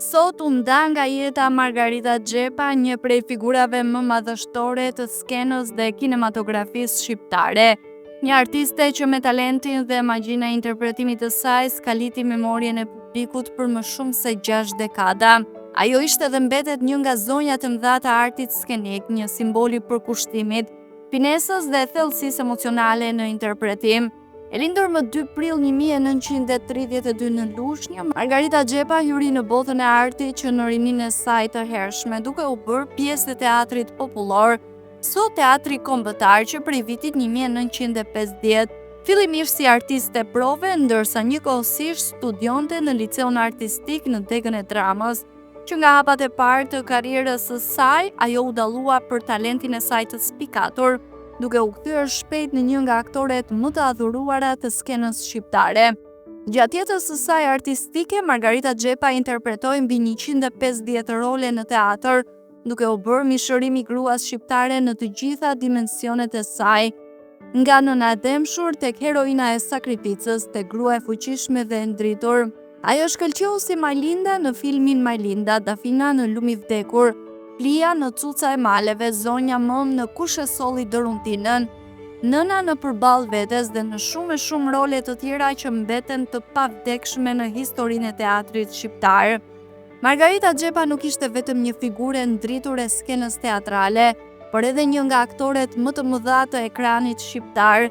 Sot u nda nga jeta Margarita Xhepa, një prej figurave më madhështore të skenës dhe kinematografisë shqiptare. Një artiste që me talentin dhe magjinë e interpretimit të saj skaliti memorien e publikut për më shumë se 6 dekada. Ajo ishte dhe mbetet një nga zonjat e mëdha të artit skenik, një simbol i përkushtimit, finesës dhe thellësisë emocionale në interpretim. E lindur më 2 prill 1932 në Lushnjë, Margarita Xhepa hyri në botën e artit që në rinin e saj të hershme, duke u bërë pjesë të teatrit popullor, sot teatri kombëtar, që prej vitit 1950, fillimisht si artiste prove, ndërsa njëkohësisht studionte në liceun artistik në degën e dramës, që nga hapat e parë të karrierës së saj, ajo u dallua për talentin e saj të spikatur, duke u kthyer shpejt në një nga aktoret më të adhuruara të skenës shqiptare. Gjatë jetës së saj artistike, Margarita Xhepa interpretoi mbi 150 role në teatr, duke u bërë mishërim i gruas shqiptare në të gjitha dimensionet e saj, nga nëna e dëmshur tek heroina e sakrificës, tek grua e fuqishme dhe e ndritur. Ajo shkëlqeu si Majlinda në filmin Majlinda, Dafina në Lumi i vdekur, Plia në Cuca e maleve, Zonja Mëm në Kush e solli Doruntinën, nëna në Përballë vetes dhe në shumë role të tjera që mbeten të pavdekshme në historinë e teatrit shqiptar. Margarita Xhepa nuk ishte vetëm një figure ndritur e skenës teatrale, por edhe një nga aktoret më të mëdha të ekranit shqiptar.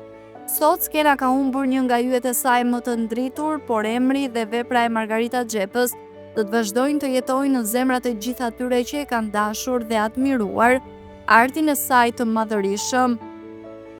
Sot skena ka humbur një nga yjet e saj më të ndritur, por emri dhe vepra e Margarita Xhepës do të vazhdojnë të jetojnë në zemrat e gjithë atyre që e kanë dashur dhe admiruar artin e saj të madhërisëm.